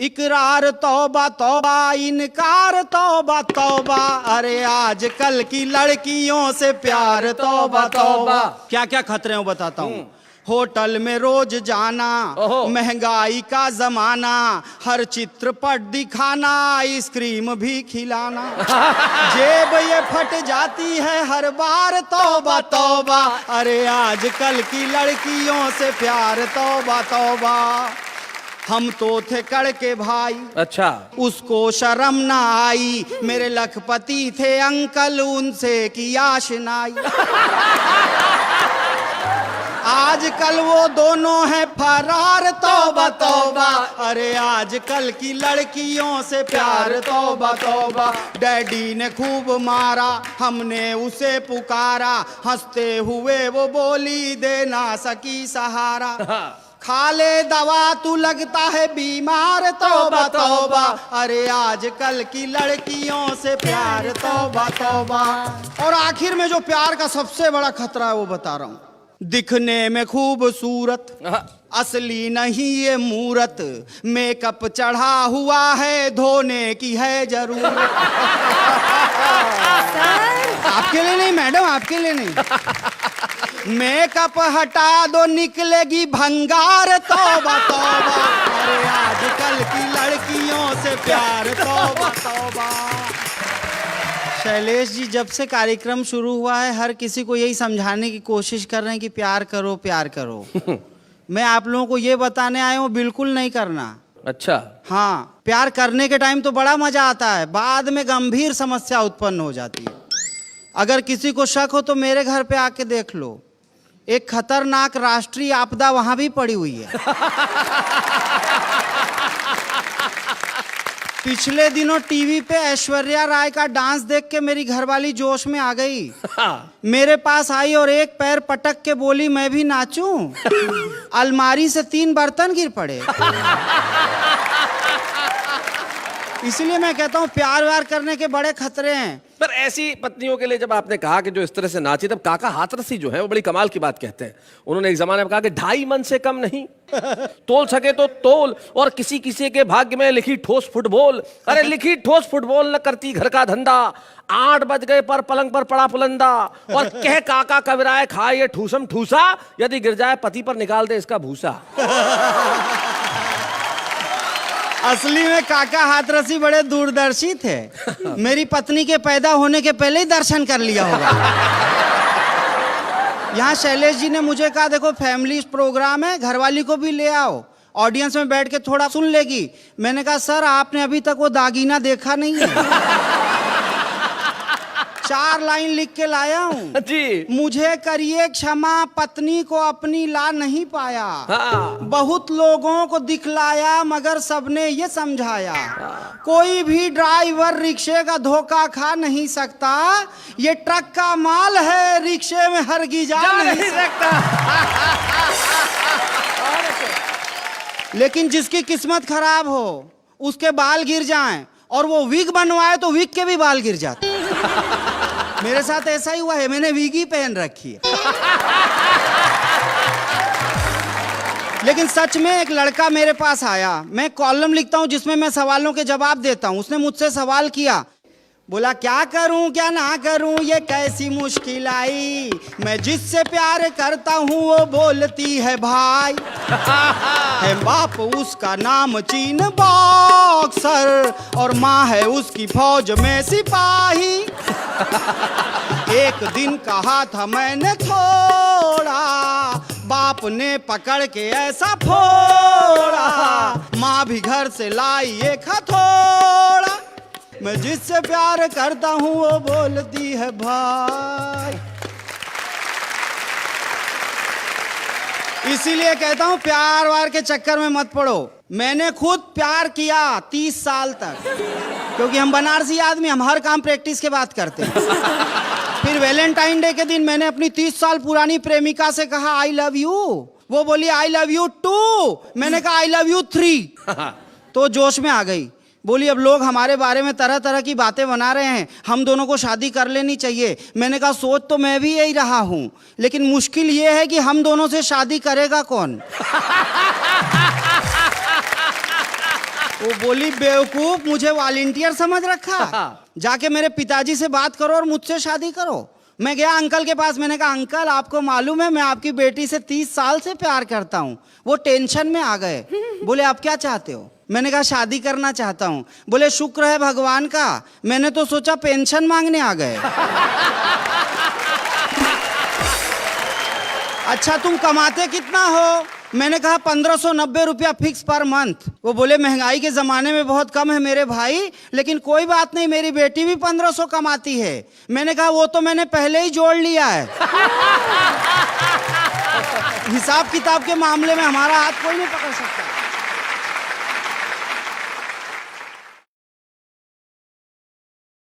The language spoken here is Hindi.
इकरार तौबा तौबा, इनकार तौबा तौबा, अरे आजकल की लड़कियों से प्यार तौबा तौबा। क्या क्या खतरे हो बताता हूँ। होटल में रोज जाना, महंगाई का जमाना, हर चित्रपट दिखाना, आइसक्रीम भी खिलाना, जेब ये फट जाती है हर बार तौबा तौबा, अरे आजकल की लड़कियों से प्यार तौबा तौबा। हम तो थे कड़के भाई, अच्छा, उसको शर्म ना आई, मेरे लखपति थे अंकल, उनसे की आशनाई। आजकल वो दोनों हैं फरार तौबा तौबा, अरे आजकल की लड़कियों से प्यार तौबा तौबा। डैडी ने खूब मारा, हमने उसे पुकारा, हंसते हुए वो बोली दे ना सकी सहारा। खा ले दवा तू लगता है बीमार तौबा तौबा, अरे आजकल की लड़कियों से प्यार तौबा तौबा। और आखिर में जो प्यार का सबसे बड़ा खतरा है वो बता रहा हूँ। दिखने में खूबसूरत, असली नहीं ये मूरत, मेकअप चढ़ा हुआ है, धोने की है जरूरत। आपके लिए नहीं मैडम, आपके लिए नहीं। मेकअप हटा दो निकलेगी भंगार तौबा तौबा, अरे आजकल की लड़कियों से प्यार तौबा तौबा। शैलेश जी, जब से कार्यक्रम शुरू हुआ है हर किसी को यही समझाने की कोशिश कर रहे हैं कि प्यार करो प्यार करो। मैं आप लोगों को ये बताने आया हूँ बिल्कुल नहीं करना। अच्छा, हाँ, प्यार करने के टाइम तो बड़ा मजा आता है, बाद में गंभीर समस्या उत्पन्न हो जाती है। अगर किसी को शक हो तो मेरे घर पे आके देख लो, एक खतरनाक राष्ट्रीय आपदा वहां भी पड़ी हुई है। पिछले दिनों टीवी पे ऐश्वर्या राय का डांस देख के मेरी घरवाली जोश में आ गई। मेरे पास आई और एक पैर पटक के बोली मैं भी नाचूं। अलमारी से 3 बर्तन गिर पड़े। इसलिए मैं कहता हूँ प्यार व्यार करने के बड़े खतरे हैं। पर ऐसी पत्नियों के लिए जब आपने कहा कि जो इस तरह से नाची, तब काका हाथरसी जो है वो बड़ी कमाल की बात कहते हैं। उन्होंने एक जमाने में कहा कि 2.5 मन से कम नहीं, तोल सके तो तोल, और किसी किसी के भाग्य में लिखी ठोस फुटबॉल। अरे लिखी ठोस फुटबॉल न करती घर का धंधा, 8 बज गए पर पलंग पर पड़ा पुलंदा, और कह काका कबराए खाए ये ठूसम ठूसा, यदि गिर जाए पति पर निकाल दे इसका भूसा। असली में काका हाथरसी बड़े दूरदर्शी थे। मेरी पत्नी के पैदा होने के पहले ही दर्शन कर लिया होगा। यहाँ शैलेश जी ने मुझे कहा देखो फैमिली प्रोग्राम है, घरवाली को भी ले आओ, ऑडियंस में बैठ के थोड़ा सुन लेगी। मैंने कहा सर आपने अभी तक वो दागीना देखा नहीं है। 4 लाइन लिख के लाया हूँ जी। मुझे करिए क्षमा, पत्नी को अपनी ला नहीं पाया। बहुत लोगों को दिखलाया मगर सबने ये समझाया, कोई भी ड्राइवर रिक्शे का धोखा खा नहीं सकता, ये ट्रक का माल है रिक्शे में हरगिज जा नहीं सकता। लेकिन जिसकी किस्मत खराब हो, उसके बाल गिर जाएं और वो विग बनवाए तो विग के भी बाल गिर जाते। मेरे साथ ऐसा ही हुआ है, मैंने विग ही पहन रखी है। लेकिन सच में एक लड़का मेरे पास आया, मैं कॉलम लिखता हूं जिसमें मैं सवालों के जवाब देता हूं। उसने मुझसे सवाल किया, बोला क्या करूं क्या ना करूं ये कैसी मुश्किल आई, मैं जिससे प्यार करता हूं वो बोलती है भाई। है बाप उसका नाम चीन बॉक्सर, और माँ है उसकी फौज में सिपाही। एक दिन कहा था मैंने थोड़ा, बाप ने पकड़ के ऐसा फोड़ा, माँ भी घर से लाई एक हथौड़ा, मैं जिससे प्यार करता हूँ वो बोलती है भाई। इसीलिए कहता हूँ प्यार वार के चक्कर में मत पड़ो। मैंने खुद प्यार किया 30 साल तक, क्योंकि हम बनारसी आदमी, हम हर काम प्रैक्टिस के बाद करते हैं। फिर वैलेंटाइन डे के दिन मैंने अपनी 30 साल पुरानी प्रेमिका से कहा आई लव यू, वो बोली आई लव यू 2, मैंने कहा आई लव यू 3, तो जोश में आ गई। बोली अब लोग हमारे बारे में तरह तरह की बातें बना रहे हैं, हम दोनों को शादी कर लेनी चाहिए। मैंने कहा सोच तो मैं भी यही रहा हूं, लेकिन मुश्किल ये है कि हम दोनों से शादी करेगा कौन। वो बोली बेवकूफ, मुझे वॉलंटियर समझ रखा, जाके मेरे पिताजी से बात करो और मुझसे शादी करो। मैं गया अंकल के पास, मैंने कहा अंकल आपको मालूम है मैं आपकी बेटी से 30 साल से प्यार करता हूँ। वो टेंशन में आ गए, बोले आप क्या चाहते हो? मैंने कहा शादी करना चाहता हूँ। बोले शुक्र है भगवान का, मैंने तो सोचा पेंशन मांगने आ गए। अच्छा तुम कमाते कितना हो? मैंने कहा 1590 रुपया फिक्स पर मंथ। वो बोले महंगाई के जमाने में बहुत कम है मेरे भाई, लेकिन कोई बात नहीं, मेरी बेटी भी 1500 कमाती है। मैंने कहा वो तो मैंने पहले ही जोड़ लिया है। हिसाब किताब के मामले में हमारा हाथ कोई नहीं पकड़ सकता।